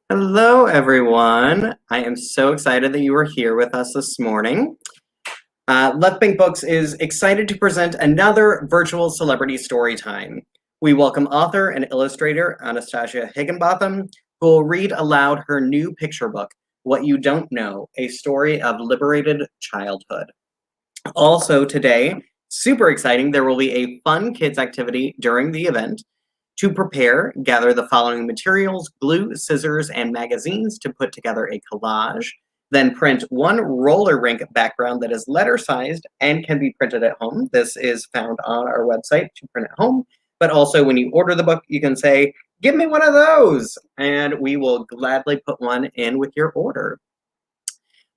Hello, everyone. I am so excited that you are here with us this morning. Left Bank Books is excited to present another virtual celebrity story time. We welcome author and illustrator Anastasia Higginbotham, who will read aloud her new picture book, What You Don't Know, A Story of Liberated Childhood. Also today, super exciting, there will be a fun kids activity during the event. To prepare, gather the following materials: glue, scissors, and magazines to put together a collage. Then print one roller rink background that is letter-sized and can be printed at home. This is found on our website to print at home. But also when you order the book, you can say, "Give me one of those," and we will gladly put one in with your order.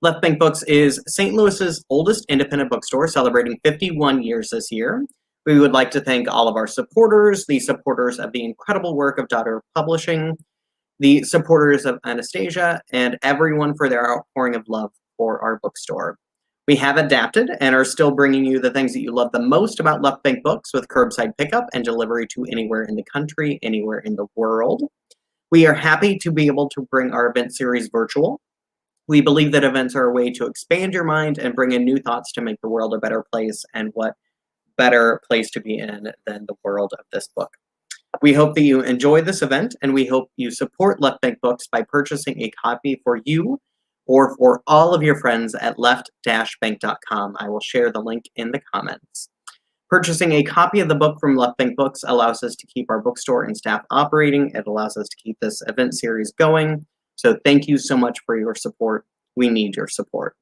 Left Bank Books is St. Louis's oldest independent bookstore, celebrating 51 years this year. We would like to thank all of our supporters, the supporters of the incredible work of Daughter Publishing, the supporters of Anastasia, and everyone for their outpouring of love for our bookstore. We have adapted and are still bringing you the things that you love the most about Left Bank Books, with curbside pickup and delivery to anywhere in the country, anywhere in the world. We are happy to be able to bring our event series virtual. We believe that events are a way to expand your mind and bring in new thoughts to make the world a better place, and what better place to be in than the world of this book. We hope that you enjoy this event, and we hope you support Left Bank Books by purchasing a copy for you or for all of your friends at left-bank.com. I will share the link in the comments. Purchasing a copy of the book from Left Bank Books allows us to keep our bookstore and staff operating. It allows us to keep this event series going. So thank you so much for your support. We need your support.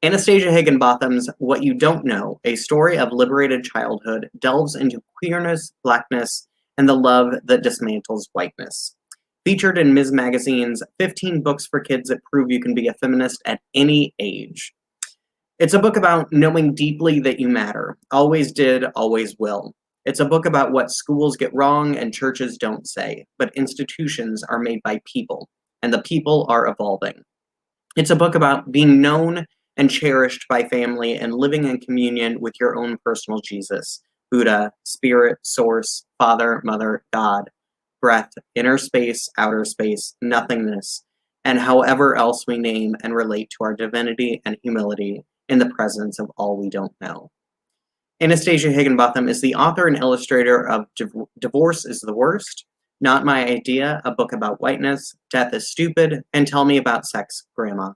Anastasia Higginbotham's What You Don't Know, A Story of Liberated Childhood, delves into queerness, blackness, and the love that dismantles whiteness. Featured in Ms. Magazine's 15 Books for Kids That Prove You Can Be a Feminist at Any Age. It's a book about knowing deeply that you matter. Always did, always will. It's a book about what schools get wrong and churches don't say, but institutions are made by people, and the people are evolving. It's a book about being known and cherished by family and living in communion with your own personal Jesus, Buddha, Spirit, Source, Father, Mother, God, breath, inner space, outer space, nothingness, and however else we name and relate to our divinity and humility in the presence of all we don't know. Anastasia Higginbotham is the author and illustrator of Divorce is the Worst, Not My Idea, a book about whiteness, Death is Stupid, and Tell Me About Sex, Grandma,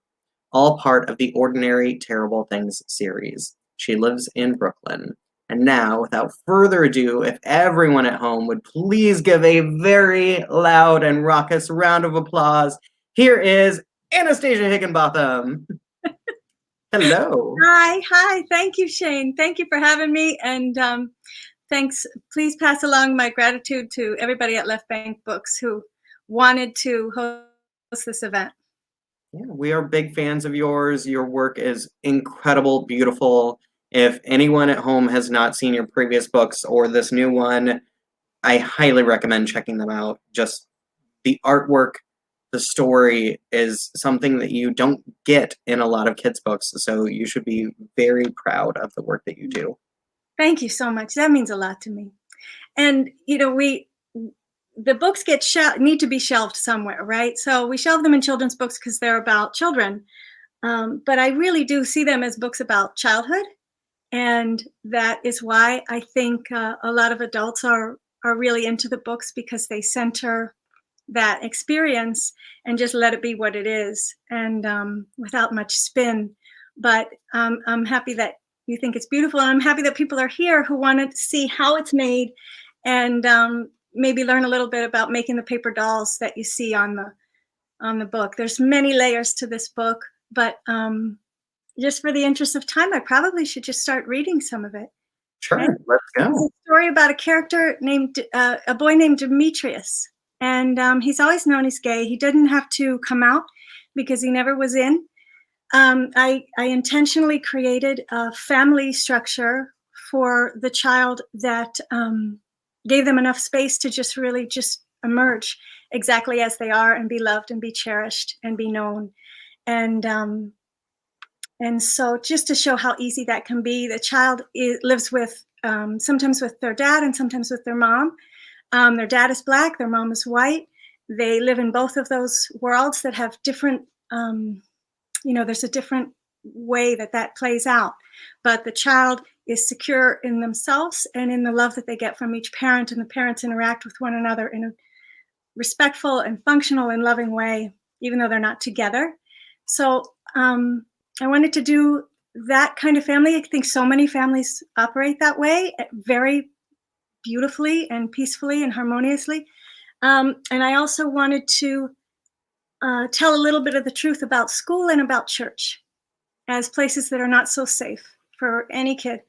all part of the Ordinary Terrible Things series. She lives in Brooklyn. And now, without further ado, if everyone at home would please give a very loud and raucous round of applause, here is Anastasia Higginbotham. Hello. Hi. Thank you, Shane. Thank you for having me. And thanks. Please pass along my gratitude to everybody at Left Bank Books who wanted to host this event. Yeah, we are big fans of yours. Your work is incredible, beautiful. If anyone at home has not seen your previous books or this new one, I highly recommend checking them out. Just the artwork, the story is something that you don't get in a lot of kids' books, so you should be very proud of the work that you do. Thank you so much. That means a lot to me. And, you know, the books need to be shelved somewhere, right? So we shelve them in children's books because they're about children. But I really do see them as books about childhood. And that is why I think a lot of adults are really into the books, because they center that experience and just let it be what it is, and without much spin. But I'm happy that you think it's beautiful, and I'm happy that people are here who want to see how it's made, and maybe learn a little bit about making the paper dolls that you see on the book. There's many layers to this book, but just for the interest of time, I probably should just start reading some of it. Sure, right? Let's go. It's a story about a character named a boy named Demetrius. And he's always known he's gay. He didn't have to come out because he never was in. I intentionally created a family structure for the child that gave them enough space to just really just emerge exactly as they are, and be loved and be cherished and be known. And so just to show how easy that can be, the child lives with sometimes with their dad and sometimes with their mom. Their dad is Black, their mom is white. they live in both of those worlds that have different, there's a different way that plays out. But the child is secure in themselves and in the love that they get from each parent, and the parents interact with one another in a respectful and functional and loving way, even though they're not together. So I wanted to do that kind of family. I think so many families operate that way, very beautifully and peacefully and harmoniously. And I also wanted to tell a little bit of the truth about school and about church as places that are not so safe for any kid.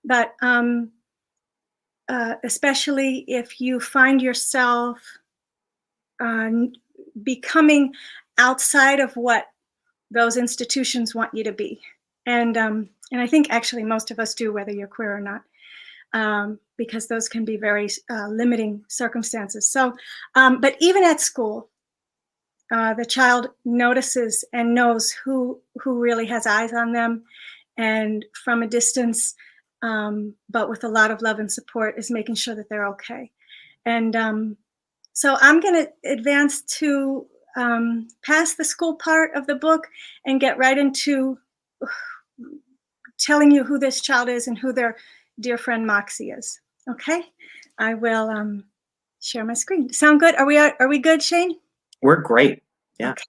But especially if you find yourself becoming outside of what those institutions want you to be. And I think actually most of us do, whether you're queer or not, because those can be very limiting circumstances. So, but even at school, the child notices and knows who really has eyes on them, and from a distance, but with a lot of love and support, is making sure that they're okay. And so I'm going to advance to past the school part of the book and get right into telling you who this child is and who their dear friend Moxie is. Okay, I will share my screen. Sound good? Are we good, Shane? We're great. Yeah. Okay.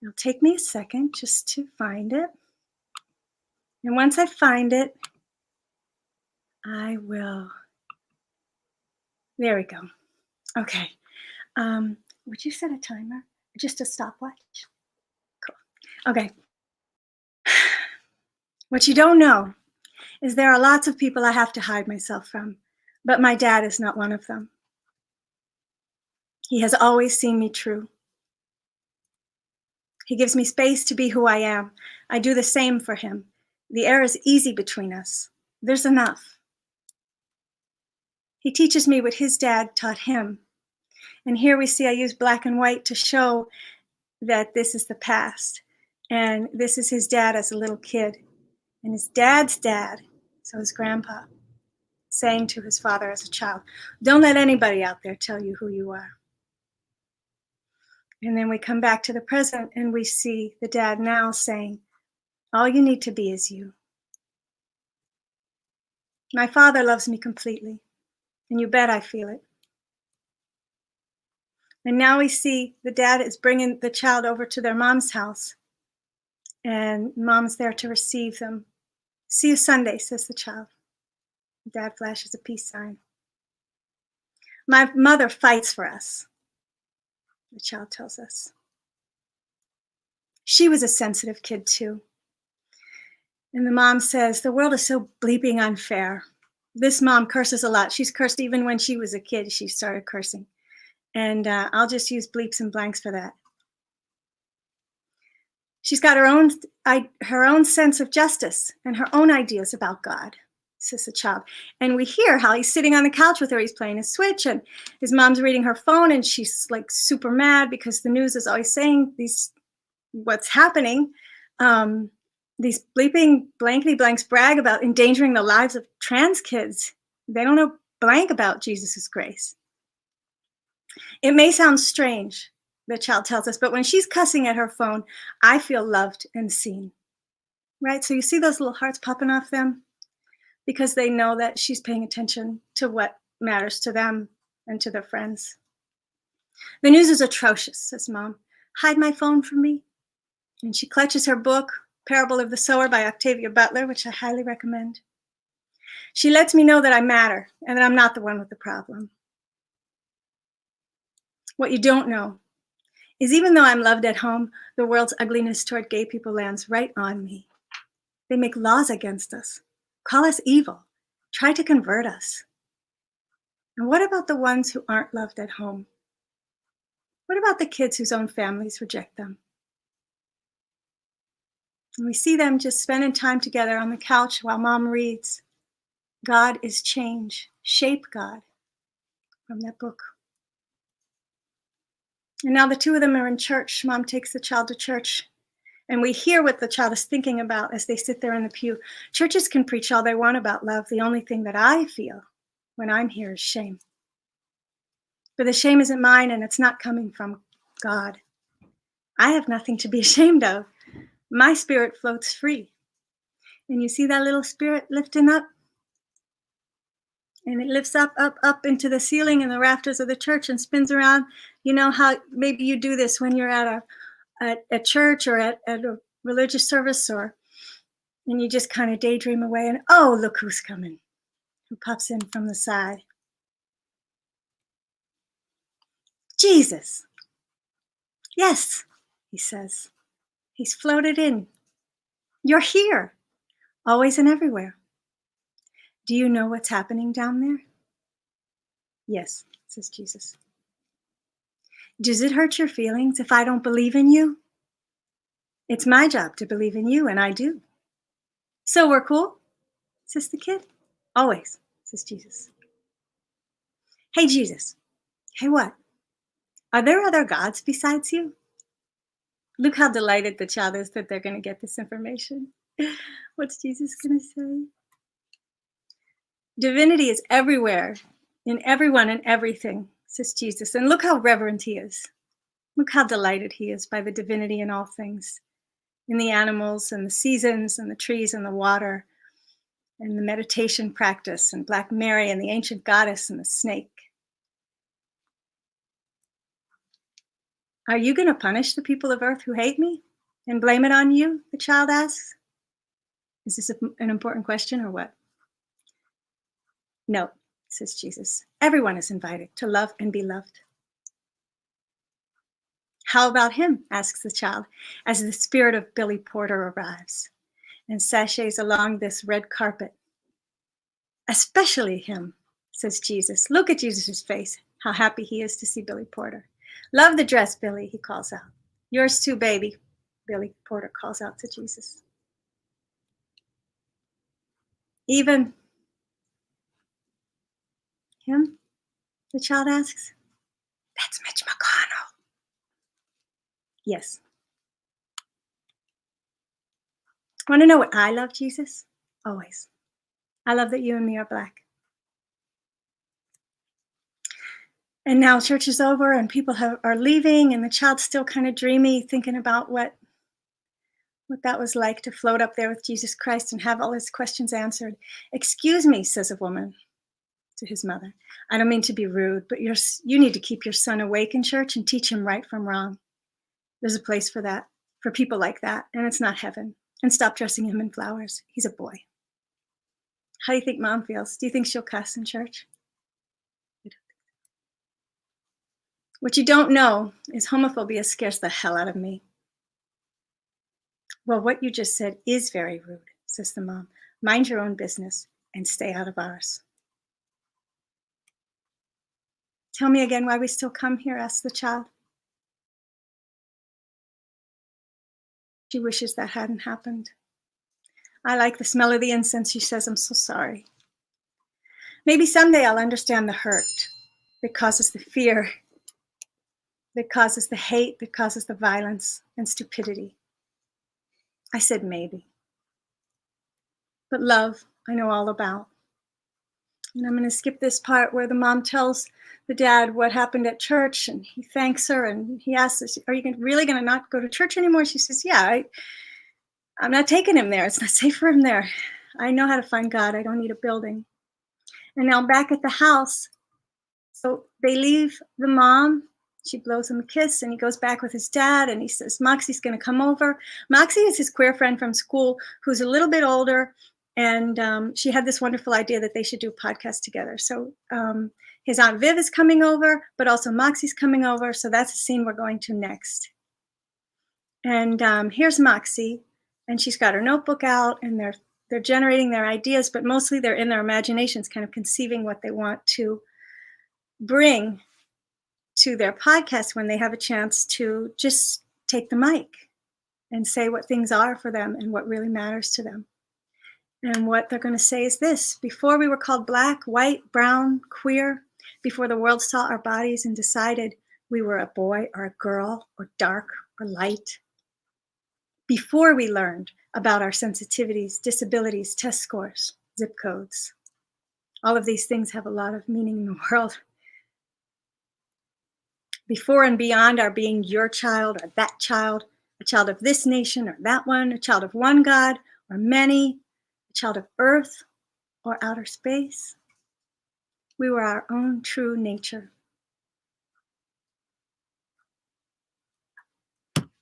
It'll take me a second just to find it. And once I find it, I will. There we go. Okay. Would you set a timer? Just a stopwatch? Cool. Okay. What you don't know is there are lots of people I have to hide myself from, but my dad is not one of them. He has always seen me true. He gives me space to be who I am. I do the same for him. The air is easy between us. There's enough. He teaches me what his dad taught him. And here we see I use black and white to show that this is the past. And this is his dad as a little kid. And his dad's dad, so his grandpa, saying to his father as a child, "Don't let anybody out there tell you who you are." And then we come back to the present and we see the dad now saying, "All you need to be is you." My father loves me completely, and you bet I feel it. And now we see the dad is bringing the child over to their mom's house, and mom's there to receive them. "See you Sunday," says the child. Dad flashes a peace sign. "My mother fights for us," the child tells us. She was a sensitive kid too. And the mom says, "The world is so bleeping unfair." This mom curses a lot. She's cursed even when she was a kid. She started cursing. And I'll just use bleeps and blanks for that. She's got her own sense of justice and her own ideas about God, says the child. And we hear how he's sitting on the couch with her. He's playing his Switch, and his mom's reading her phone, and she's like super mad because the news is always saying what's happening. These bleeping blankety blanks brag about endangering the lives of trans kids. They don't know blank about Jesus's grace. It may sound strange, the child tells us, but when she's cussing at her phone, I feel loved and seen. Right? So you see those little hearts popping off them? Because they know that she's paying attention to what matters to them and to their friends. "The news is atrocious," says Mom. "Hide my phone from me." And she clutches her book, Parable of the Sower by Octavia Butler, which I highly recommend. She lets me know that I matter and that I'm not the one with the problem. What you don't know is even though I'm loved at home, the world's ugliness toward gay people lands right on me. They make laws against us, call us evil, try to convert us. And what about the ones who aren't loved at home? What about the kids whose own families reject them? And we see them just spending time together on the couch while Mom reads. God is change, shape God, from that book. And now the two of them are in church. Mom takes the child to church, and we hear what the child is thinking about as they sit there in the pew. Churches can preach all they want about love. The only thing that I feel when I'm here is shame. But the shame isn't mine, and it's not coming from God. I have nothing to be ashamed of. My spirit floats free. And you see that little spirit lifting up? And it lifts up, up, up into the ceiling and the rafters of the church and spins around. You know how maybe you do this when you're at a church or at a religious service, and you just kind of daydream away, and oh, look who's coming, who pops in from the side. Jesus. Yes, he says. He's floated in. You're here, always and everywhere. Do you know what's happening down there? Yes, says Jesus. Does it hurt your feelings if I don't believe in you? It's my job to believe in you, and I do. So we're cool, says the kid. Always, says Jesus. Hey, Jesus. Hey, what? Are there other gods besides you? Look how delighted the child is that they're going to get this information. What's Jesus going to say? Divinity is everywhere, in everyone and everything, says Jesus. And look how reverent he is. Look how delighted he is by the divinity in all things, in the animals and the seasons and the trees and the water and the meditation practice and Black Mary and the ancient goddess and the snake. Are you going to punish the people of earth who hate me and blame it on you? The child asks. Is this an important question or what? No, says Jesus. Everyone is invited to love and be loved. How about him? Asks the child as the spirit of Billy Porter arrives and sashays along this red carpet. Especially him, says Jesus. Look at Jesus' face, how happy he is to see Billy Porter. Love the dress, Billy, he calls out. Yours too, baby, Billy Porter calls out to Jesus. Even him, the child asks. That's Mitch McConnell. Yes. Want to know what I love, Jesus? Always. I love that you and me are Black. And now church is over and people are leaving, and the child's still kind of dreamy, thinking about what that was like to float up there with Jesus Christ and have all his questions answered. Excuse me, says a woman to his mother. I don't mean to be rude, but you need to keep your son awake in church and teach him right from wrong. There's a place for that, for people like that, and it's not heaven. And stop dressing him in flowers. He's a boy. How do you think Mom feels? Do you think she'll cuss in church? What you don't know is homophobia scares the hell out of me. Well, what you just said is very rude, says the mom. Mind your own business and stay out of ours. Tell me again why we still come here, asks the child. She wishes that hadn't happened. I like the smell of the incense, she says. I'm so sorry. Maybe someday I'll understand the hurt that causes the fear, that causes the hate, that causes the violence and stupidity. I said maybe. But love, I know all about. And I'm going to skip this part where the mom tells the dad what happened at church, and he thanks her, and he asks, are you really going to not go to church anymore? She says, yeah, I'm not taking him there. It's not safe for him there. I know how to find God. I don't need a building. And now back at the house, so they leave the mom. She blows him a kiss, and he goes back with his dad, and he says, Moxie's going to come over. Moxie is his queer friend from school who's a little bit older, and she had this wonderful idea that they should do a podcast together. So his Aunt Viv is coming over, but also Moxie's coming over, so that's the scene we're going to next. And here's Moxie, and she's got her notebook out, and they're generating their ideas, but mostly they're in their imaginations, kind of conceiving what they want to bring to their podcast when they have a chance to just take the mic and say what things are for them and what really matters to them. And what they're going to say is this: before we were called Black, white, brown, queer, before the world saw our bodies and decided we were a boy or a girl or dark or light, before we learned about our sensitivities, disabilities, test scores, zip codes, all of these things have a lot of meaning in the world. before and beyond our being your child or that child, a child of this nation or that one, a child of one God or many, a child of earth or outer space. We were our own true nature.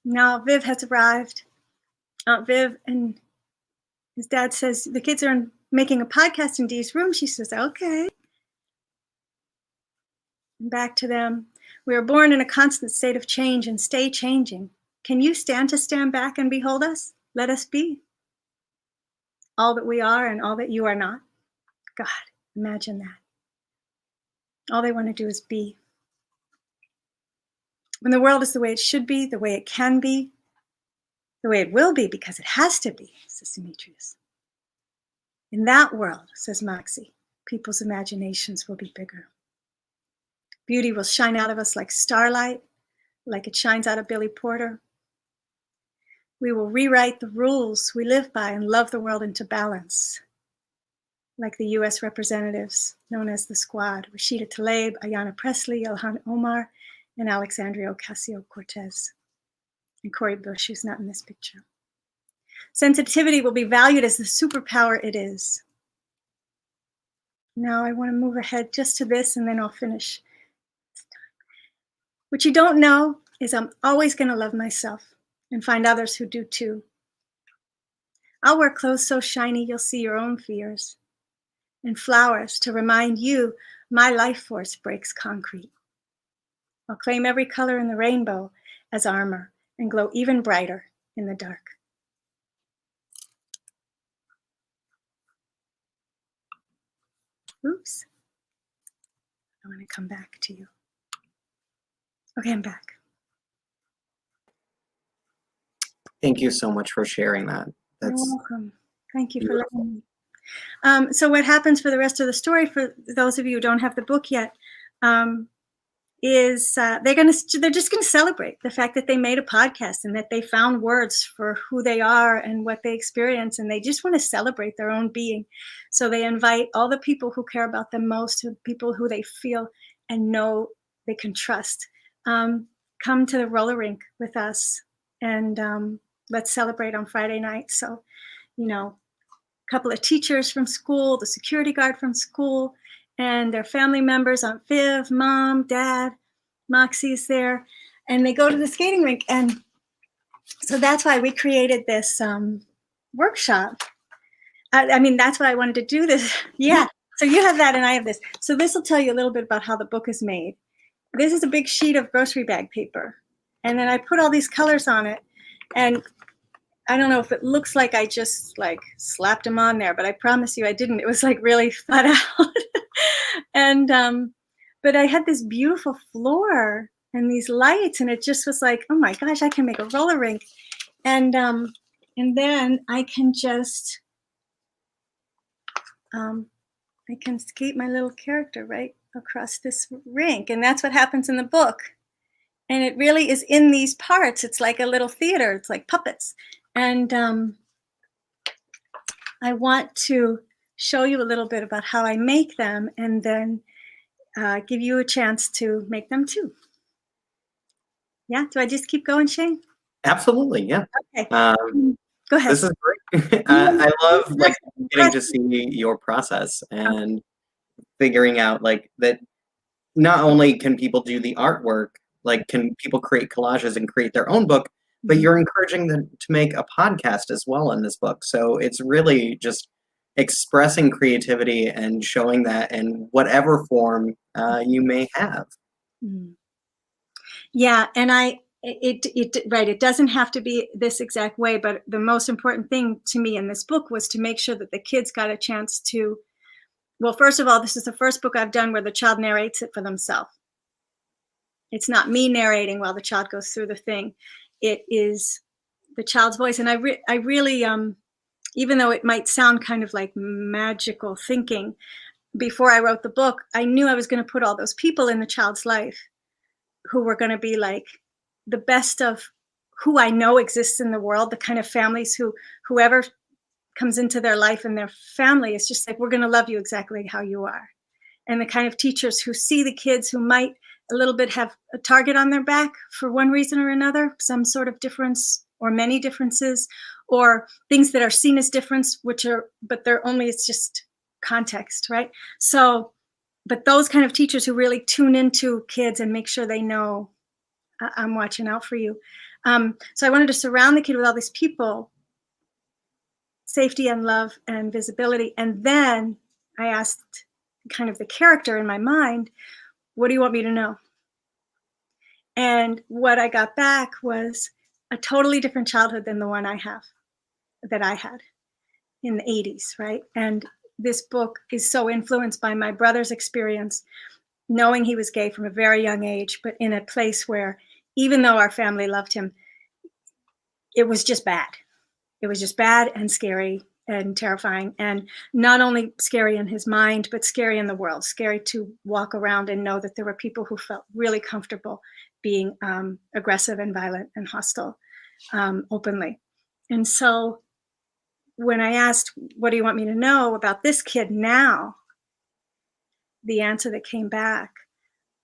Now Viv has arrived. Aunt Viv and his dad says, the kids are making a podcast in Dee's room. She says, okay. And back to them. We are born in a constant state of change and stay changing. Can you stand to stand back and behold us? Let us be. All that we are and all that you are not. God, imagine that. All they want to do is be. When the world is the way it should be, the way it can be, the way it will be because it has to be, says Demetrius. In that world, says Moxie, people's imaginations will be bigger. Beauty will shine out of us like starlight, like it shines out of Billy Porter. We will rewrite the rules we live by and love the world into balance, like the U.S. representatives known as the Squad, Rashida Tlaib, Ayanna Pressley, Ilhan Omar, and Alexandria Ocasio-Cortez. And Cori Bush, who's not in this picture. Sensitivity will be valued as the superpower it is. Now I want to move ahead just to this and then I'll finish. What you don't know is I'm always going to love myself and find others who do too. I'll wear clothes so shiny you'll see your own fears, and flowers to remind you my life force breaks concrete. I'll claim every color in the rainbow as armor and glow even brighter in the dark. Oops. I want to come back to you. Okay, I'm back. Thank you so much for sharing that. You're welcome. Thank you for letting me. So what happens for the rest of the story, for those of you who don't have the book yet, is they're just gonna celebrate the fact that they made a podcast and that they found words for who they are and what they experience, and they just want to celebrate their own being. So they invite all the people who care about them most, people who they feel and know they can trust, come to the roller rink with us, and let's celebrate on Friday night. So, you know, a couple of teachers from school, the security guard from school, and their family members, Aunt Viv, Mom, Dad, Moxie's there, and they go to the skating rink. And so that's why we created this workshop. I mean, that's why I wanted to do this. Yeah, so you have that and I have this. So this will tell you a little bit about how the book is made. This is a big sheet of grocery bag paper. And then I put all these colors on it. And I don't know if it looks like I just like slapped them on there, but I promise you I didn't. It was like really thought out. And but I had this beautiful floor and these lights, and it just was like, oh my gosh, I can make a roller rink. And then I can just I can skate my little character right across this rink, and that's what happens in the book. And it really is in these parts. It's like a little theater. It's like puppets. And I want to show you a little bit about how I make them, and then give you a chance to make them too. Yeah, do I just keep going, Shane? Absolutely, yeah. Okay, go ahead. This is great. I love like getting to see your process and figuring out like that not only can people do the artwork, like can people create collages and create their own book, but you're encouraging them to make a podcast as well in this book. So it's really just expressing creativity and showing that in whatever form you may have. Yeah, and it doesn't have to be this exact way, but the most important thing to me in this book was to make sure that the kids got a chance to, well, first of all, this is the first book I've done where the child narrates it for themselves. It's not me narrating while the child goes through the thing. It is the child's voice. And I really, even though it might sound kind of like magical thinking, before I wrote the book, I knew I was going to put all those people in the child's life who were going to be like the best of who I know exists in the world, the kind of families who whoever comes into their life and their family is just like, we're going to love you exactly how you are. And the kind of teachers who see the kids who might a little bit have a target on their back for one reason or another, some sort of difference or many differences, or things that are seen as difference, but they're only, it's just context, right? So, but those kind of teachers who really tune into kids and make sure they know, I'm watching out for you. So I wanted to surround the kid with all these people, safety and love and visibility. And then I asked kind of the character in my mind, what do you want me to know? And what I got back was a totally different childhood than the one that I had in the 80s, right? And this book is so influenced by my brother's experience, knowing he was gay from a very young age, but in a place where, even though our family loved him, it was just bad. It was just bad and scary and terrifying, and not only scary in his mind, but scary in the world, scary to walk around and know that there were people who felt really comfortable being aggressive and violent and hostile openly. And so when I asked, what do you want me to know about this kid now? The answer that came back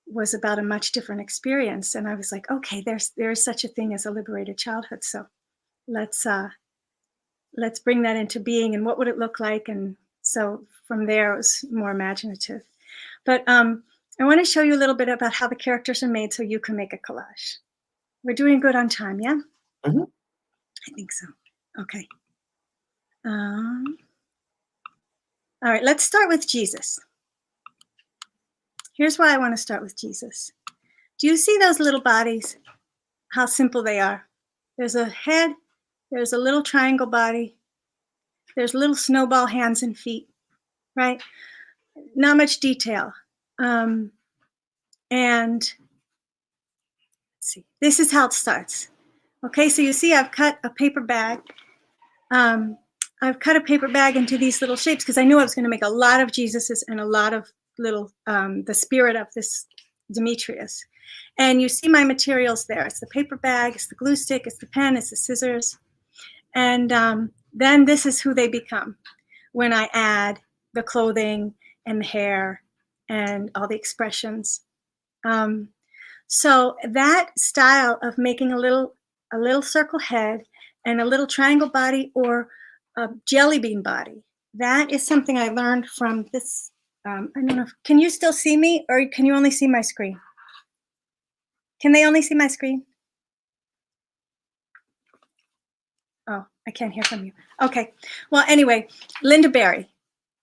was about a much different experience. And I was like, okay, there is such a thing as a liberated childhood. So let's bring that into being, and what would it look like? And so from there, it was more imaginative. But I want to show you a little bit about how the characters are made so you can make a collage. We're doing good on time, yeah? Mhm. I think so. Okay. All right, let's start with Jesus. Here's why I want to start with Jesus. Do you see those little bodies? How simple they are. There's a head, there's a little triangle body, there's little snowball hands and feet, right? Not much detail. And let's see, this is how it starts. Okay, so you see I've cut a paper bag. I've cut a paper bag into these little shapes because I knew I was going to make a lot of Jesuses and a lot of little, the spirit of this Demetrius. And you see my materials there. It's the paper bag, it's the glue stick, it's the pen, it's the scissors. And then this is who they become when I add the clothing and the hair and all the expressions. So that style of making a little circle head and a little triangle body or a jelly bean body, that is something I learned from this. I don't know, can you still see me, or can you only see my screen? Can they only see my screen? Oh, I can't hear from you. Okay. Well, anyway, Linda Berry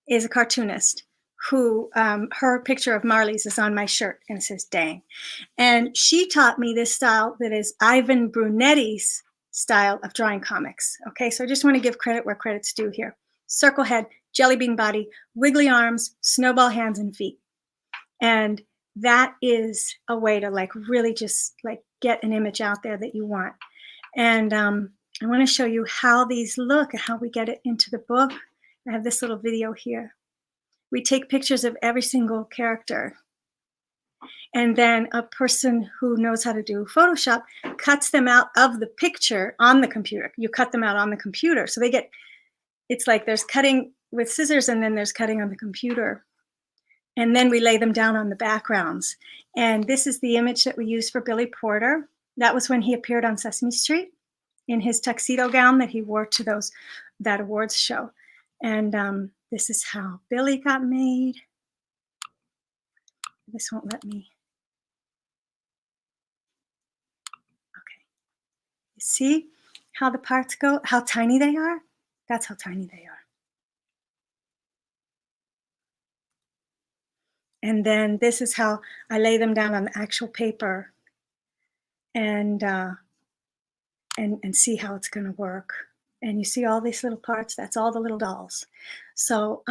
is a cartoonist who, her picture of Marley's is on my shirt and it says, dang. And she taught me this style that is Ivan Brunetti's style of drawing comics. Okay, so I just want to give credit where credit's due here. Circle head, jelly bean body, wiggly arms, snowball hands and feet. And that is a way to like really just like get an image out there that you want. And I want to show you how these look and how we get it into the book. I have this little video here. We take pictures of every single character. And then a person who knows how to do Photoshop cuts them out of the picture on the computer. You cut them out on the computer. So they get, it's like there's cutting with scissors and then there's cutting on the computer. And then we lay them down on the backgrounds. And this is the image that we used for Billy Porter. That was when he appeared on Sesame Street in his tuxedo gown that he wore to that awards show. And this is how Billy got made. This won't let me. Okay. You see how the parts go, how tiny they are? That's how tiny they are. And then this is how I lay them down on the actual paper and see how it's going to work. And you see all these little parts, that's all the little dolls. So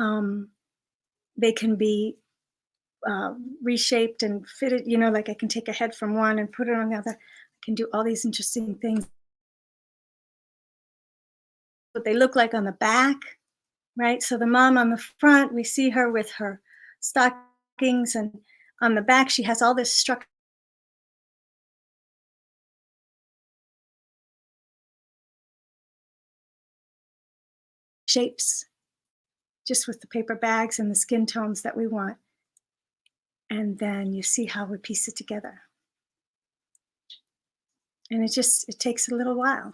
they can be reshaped and fitted, you know, like I can take a head from one and put it on the other. I can do all these interesting things. What they look like on the back, right? So the mom on the front, we see her with her stockings, and on the back, she has all this structure. Shapes, just with the paper bags and the skin tones that we want. And then you see how we piece it together. And it takes a little while.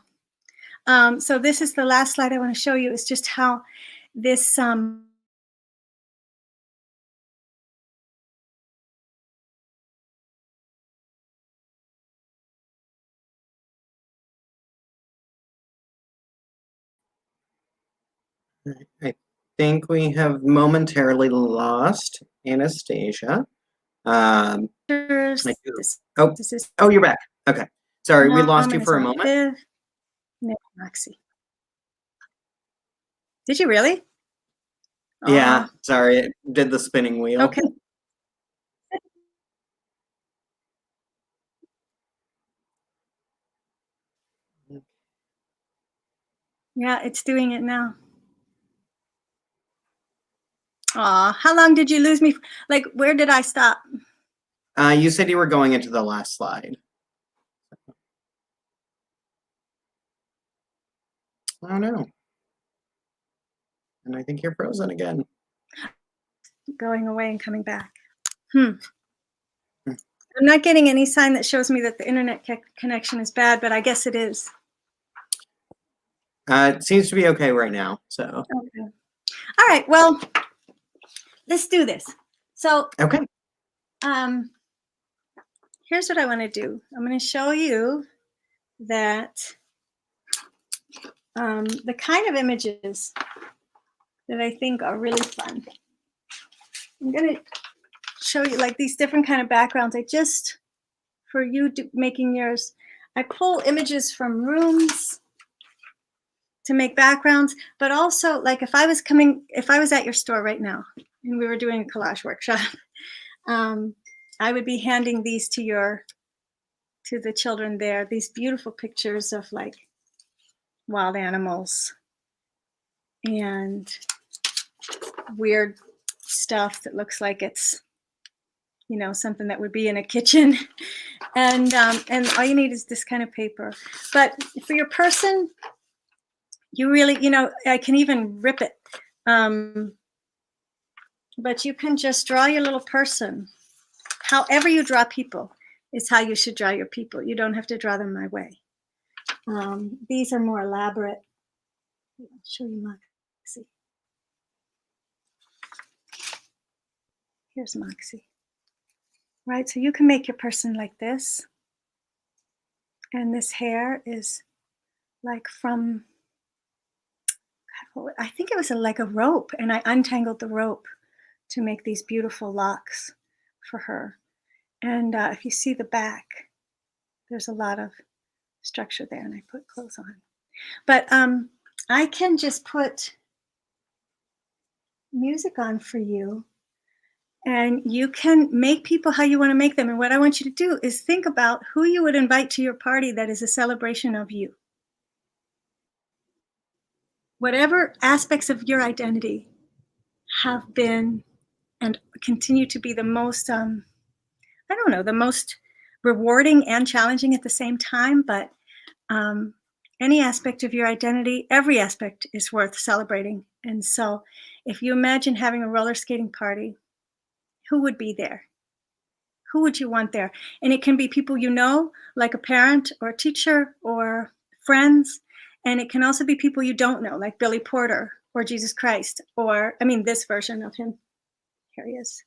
So this is the last slide I want to show you, is just how this I think we have momentarily lost Anastasia. I do. Oh, this is oh, you're back. Okay. Sorry, we lost Mom you and for a his moment. Viv. No, Moxie. Did you really? Yeah, sorry, it did the spinning wheel. Okay. Yeah, it's doing it now. Aw, how long did you lose me? Like, where did I stop? You said you were going into the last slide. Oh no. And I think you're frozen again. Going away and coming back. I'm not getting any sign that shows me that the internet connection is bad, but I guess it is. It seems to be okay right now, so. Okay. All right, well, let's do this. So, okay. Here's what I want to do. I'm going to show you that the kind of images that I think are really fun. I'm going to show you like these different kind of backgrounds. For you making yours, I pull images from rooms to make backgrounds, but also like if I was at your store right now and we were doing a collage workshop, I would be handing these to the children there, these beautiful pictures of like wild animals and weird stuff that looks like it's, something that would be in a kitchen. And all you need is this kind of paper. But for your person, you really, I can even rip it. But you can just draw your little person. However you draw people is how you should draw your people. You don't have to draw them my way. These are more elaborate. I'll show you Moxie. Here's Moxie. Right, so you can make your person like this. And this hair is like from, I think it was like a rope, and I untangled the rope to make these beautiful locks for her. And if you see the back, there's a lot of structure there, and I put clothes on. But I can just put music on for you, and you can make people how you want to make them. And what I want you to do is think about who you would invite to your party that is a celebration of you. Whatever aspects of your identity have been and continue to be the most, the most rewarding and challenging at the same time, but any aspect of your identity, every aspect is worth celebrating. And so if you imagine having a roller skating party, who would be there? Who would you want there? And it can be people you know, like a parent or a teacher or friends. And it can also be people you don't know, like Billy Porter or Jesus Christ, or, this version of him. Here he is.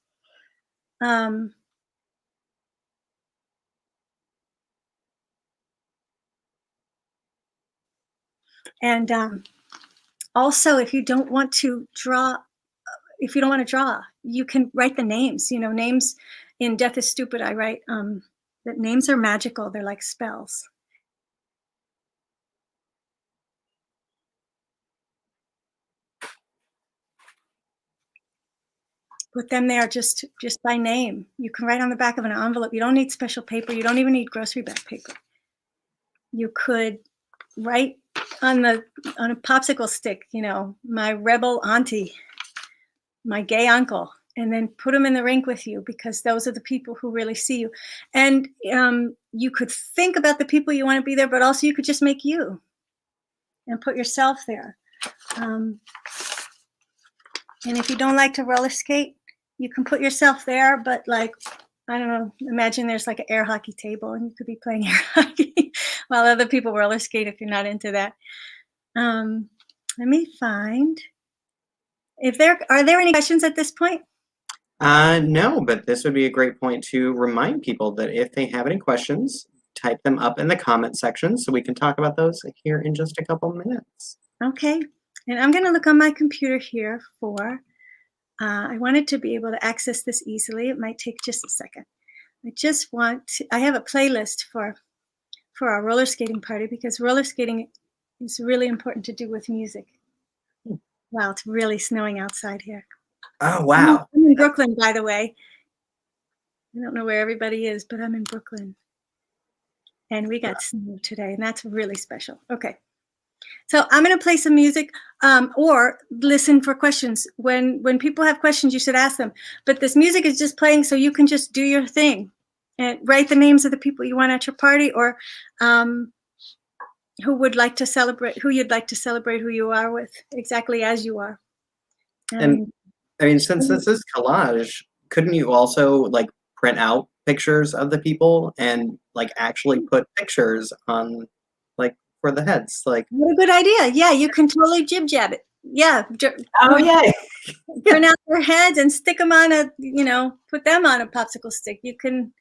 And also, if you don't want to draw, you can write the names. Names in Death is Stupid, I write that names are magical. They're like spells. Put them there just by name. You can write on the back of an envelope. You don't need special paper. You don't even need grocery bag paper. You could write on a popsicle stick, my rebel auntie, my gay uncle, and then put them in the rink with you, because those are the people who really see you. And you could think about the people you want to be there, but also you could just make you and put yourself there. And if you don't like to roller skate, you can put yourself there, but like, I don't know, imagine there's like an air hockey table and you could be playing air hockey while other people roller skate if you're not into that. Let me find, are there any questions at this point? No, but this would be a great point to remind people that if they have any questions, type them up in the comment section so we can talk about those here in just a couple minutes. Okay, and I'm gonna look on my computer here for, I wanted to be able to access this easily. It might take just a second. I have a playlist for our roller skating party because roller skating is really important to do with music. Wow, it's really snowing outside here. Oh, wow. I'm in Brooklyn, by the way. I don't know where everybody is, but I'm in Brooklyn. And we got snow today, and that's really special. Okay. So I'm going to play some music or listen for questions. When people have questions, you should ask them. But this music is just playing so you can just do your thing and write the names of the people you want at your party or who you'd like to celebrate who you are with exactly as you are. And I mean, since this is collage, couldn't you also like print out pictures of the people and like actually put pictures on like for the heads? Like, what a good idea. Yeah, you can totally jib-jab it. Yeah. oh yeah. Print out their heads and stick them on put them on a popsicle stick. You can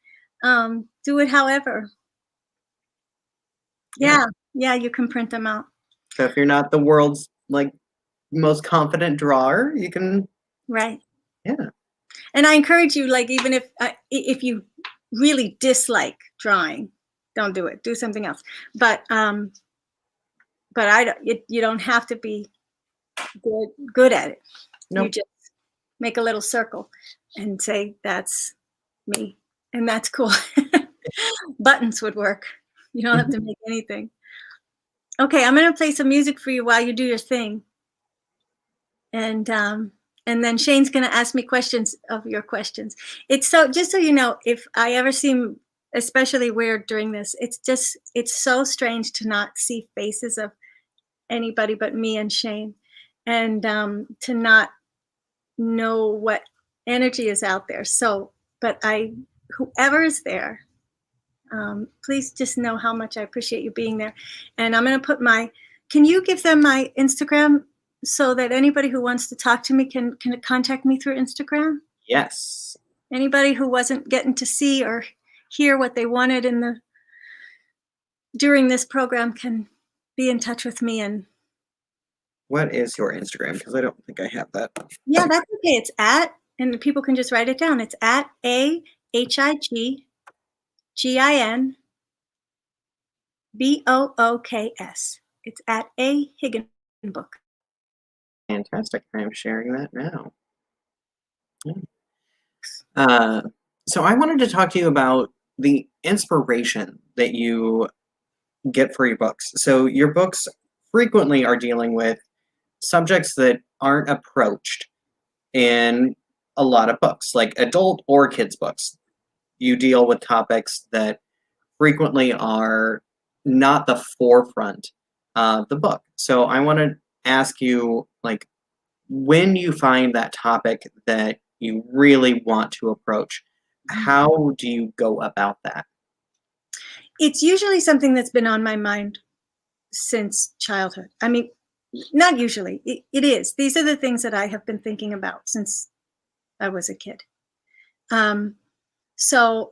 do it however. Yeah, you can print them out. So if you're not the world's like most confident drawer, you can. Right. Yeah. And I encourage you, like, even if you really dislike drawing, don't do it. Do something else. But you don't have to be good at it. Nope. You just make a little circle and say that's me, and that's cool. Buttons would work. You don't have to make anything. Okay, I'm going to play some music for you while you do your thing. And then Shane's going to ask me questions of your questions. It's just so you know, if I ever seem especially weird during this, it's so strange to not see faces of anybody but me and Shane, and to not know what energy is out there. So, but whoever is there, please just know how much I appreciate you being there. And I'm going to put can you give them my Instagram so that anybody who wants to talk to me can contact me through Instagram? Yes. Anybody who wasn't getting to see or hear what they wanted during this program can be in touch with me. And what is your Instagram? Because I don't think I have that. Yeah, that's okay. It's and people can just write it down. It's at AHIGGINBOOKS. It's at A Higginbotham. Fantastic. I am sharing that now. Yeah. So I wanted to talk to you about the inspiration that you get for your books. So your books frequently are dealing with subjects that aren't approached in a lot of books, like adult or kids books. You deal with topics that frequently are not the forefront of the book. So I want to ask you, like, when you find that topic that you really want to approach, how do you go about that? It's usually something that's been on my mind since childhood. I mean, not usually. It is. These are the things that I have been thinking about since I was a kid. So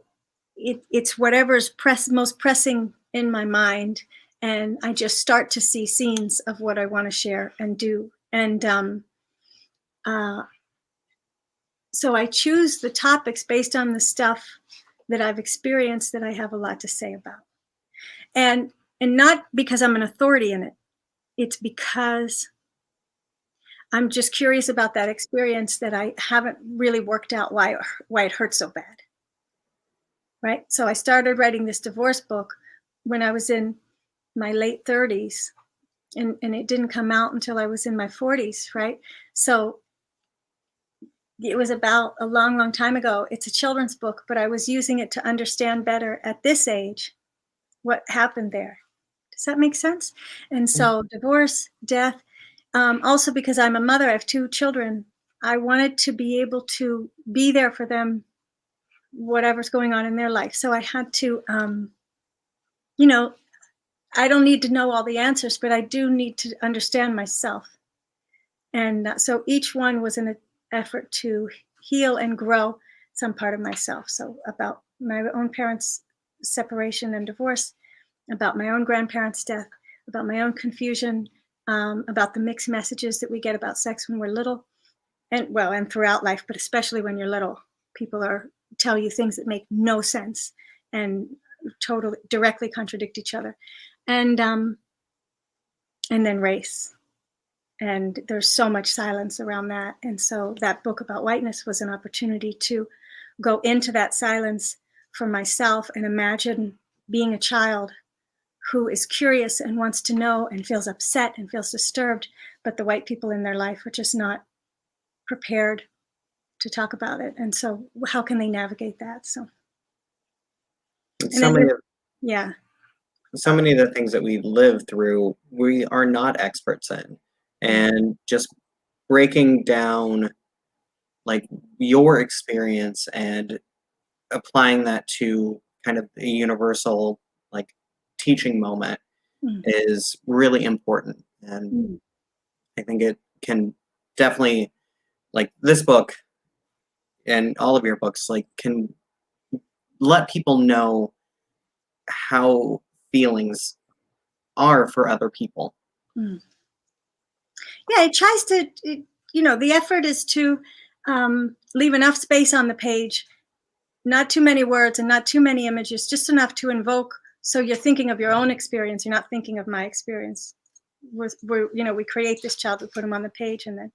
it's whatever's most pressing in my mind, and I just start to see scenes of what I want to share and do. And so I choose the topics based on the stuff that I've experienced that I have a lot to say about. And not because I'm an authority in it. It's because I'm just curious about that experience that I haven't really worked out why it hurts so bad. Right? So I started writing this divorce book when I was in my late 30s, and it didn't come out until I was in my 40s, right? So it was about a long, long time ago. It's a children's book, but I was using it to understand better at this age what happened there. Does that make sense? And so divorce, death, also because I'm a mother, I have 2 children. I wanted to be able to be there for them, whatever's going on in their life. So I had to, you know, I don't need to know all the answers, but I do need to understand myself. And so each one was an effort to heal and grow some part of myself. So about my own parents' separation and divorce, about my own grandparents' death, about my own confusion, about the mixed messages that we get about sex when we're little, and throughout life, but especially when you're little. People tell you things that make no sense and totally directly contradict each other. And then race. And there's so much silence around that. And so that book about whiteness was an opportunity to go into that silence for myself and imagine being a child who is curious and wants to know and feels upset and feels disturbed, but the white people in their life are just not prepared to talk about it. And so how can they navigate that? So, So many of yeah. so many of the things that we live through, we are not experts in. And just breaking down like your experience and applying that to kind of a universal like teaching moment is really important. And I think it can definitely, like this book and all of your books, like can let people know how feelings are for other people. Yeah, it tries to, the effort is to leave enough space on the page, not too many words and not too many images, just enough to invoke. So you're thinking of your own experience. You're not thinking of my experience. We create this child, we put him on the page, and then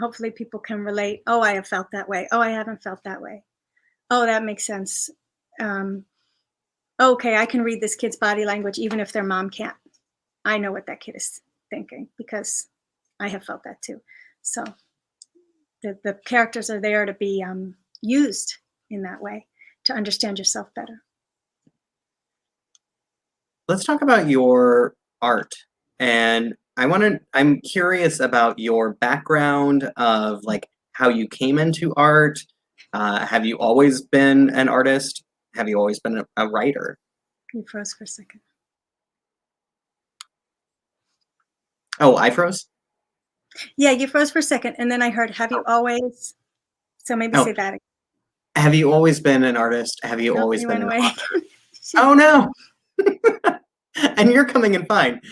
hopefully people can relate. Oh, I have felt that way. Oh, I haven't felt that way. Oh, that makes sense. Okay, I can read this kid's body language even if their mom can't. I know what that kid is thinking because I have felt that too. So the characters are there to be used in that way to understand yourself better. Let's talk about your art. And I'm curious about your background of like how you came into art. Have you always been an artist? Have you always been a writer? You froze for a second. Oh, I froze? Yeah, you froze for a second, and then I heard, have you always? So maybe say that again. Have you always been an artist? Have you always been an away. author? Oh, no. And you're coming in fine.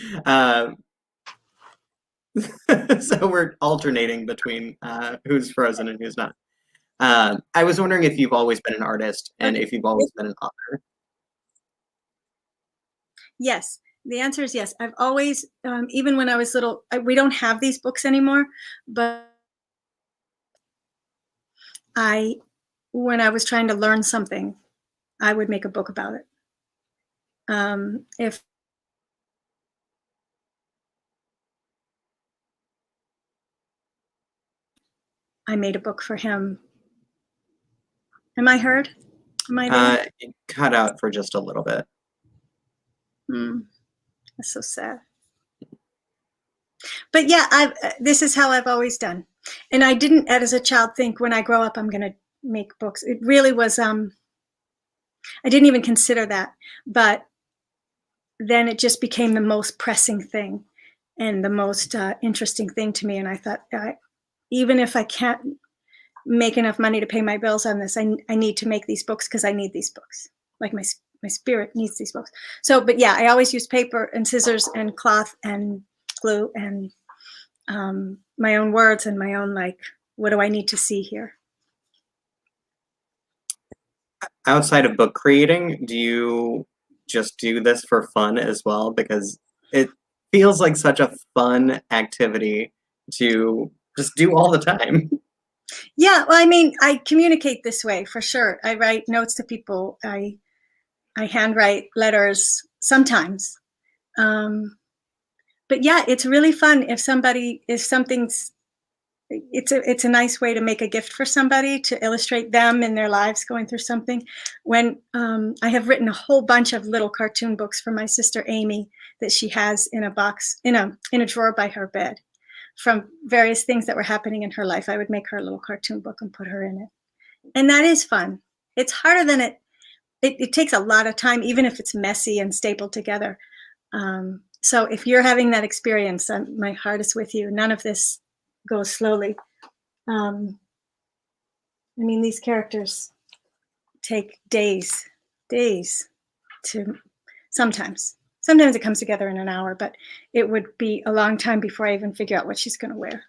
So we're alternating between who's frozen and who's not. I was wondering if you've always been an artist and if you've always been an author. Yes, the answer is yes. I've always, even when I was little, we don't have these books anymore, but when I was trying to learn something, I would make a book about it. If I made a book for him. Am I heard? Am I there? It cut out for just a little bit. That's so sad. But yeah, this is how I've always done. And I didn't, as a child, think when I grow up, I'm going to make books. It really was, I didn't even consider that. But then it just became the most pressing thing and the most interesting thing to me. And I thought, even if I can't make enough money to pay my bills on this, I need to make these books because I need these books. Like my spirit needs these books. So, but yeah, I always use paper and scissors and cloth and glue and my own words and my own, like, what do I need to see here? Outside of book creating, do you just do this for fun as well? Because it feels like such a fun activity to just do all the time. Yeah, well, I mean, I communicate this way for sure. I write notes to people. I handwrite letters sometimes. But yeah, it's really fun it's a nice way to make a gift for somebody, to illustrate them in their lives going through something. When I have written a whole bunch of little cartoon books for my sister Amy that she has in a box, in a drawer by her bed. from various things that were happening in her life. I would make her a little cartoon book and put her in it. And that is fun. It's harder than it takes a lot of time, even if it's messy and stapled together. So if you're having that experience, my heart is with you. None of this goes slowly. I mean, these characters take days to sometimes it comes together in an hour, but it would be a long time before I even figure out what she's going to wear.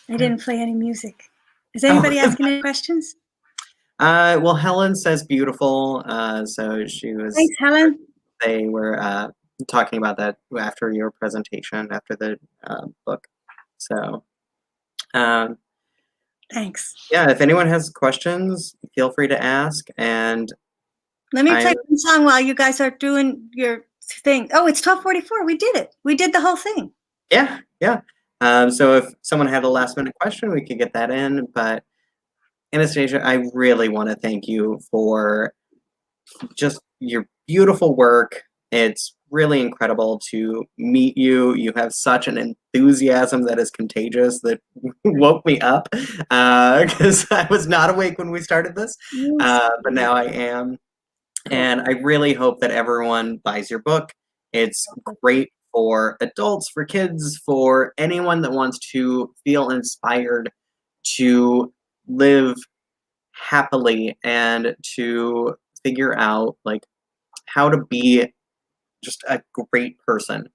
I didn't play any music. Is anybody asking any questions? Well, Helen says beautiful. So she was. Thanks, Helen. They were talking about that after your presentation, after the book. So, thanks. Yeah, if anyone has questions, feel free to ask. And let me play one song while you guys are doing your thing. Oh, it's 12:44. We did it. We did the whole thing. Yeah, yeah. So if someone had a last minute question, we could get that in. But Anastasia, I really want to thank you for just your beautiful work. It's really incredible to meet you. You have such an enthusiasm that is contagious that woke me up because I was not awake when we started this, but now I am. And I really hope that everyone buys your book. It's great for adults, for kids, for anyone that wants to feel inspired to live happily and to figure out like how to be just a great person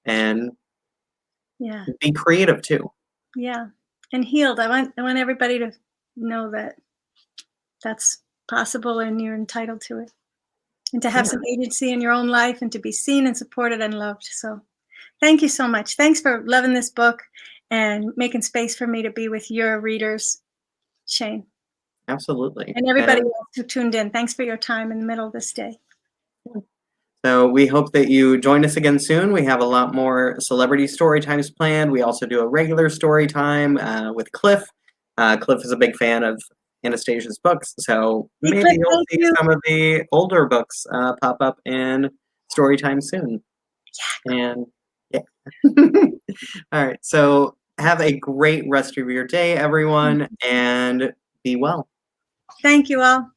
and be creative too. Yeah, and healed. I want everybody to know that that's possible and you're entitled to it, and to have some agency in your own life and to be seen and supported and loved. So thank you so much. Thanks for loving this book and making space for me to be with your readers, Shane. Absolutely. And everybody else who tuned in. Thanks for your time in the middle of this day. So we hope that you join us again soon. We have a lot more celebrity story times planned. We also do a regular story time with Cliff. Cliff is a big fan of Anastasia's books, so maybe you'll see some of the older books pop up in story time soon. And yeah. All right. So have a great rest of your day, everyone, and be well. Thank you all.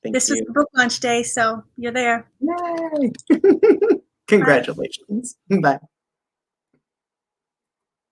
This was the book launch day, so you're there. Yay! Congratulations. Bye.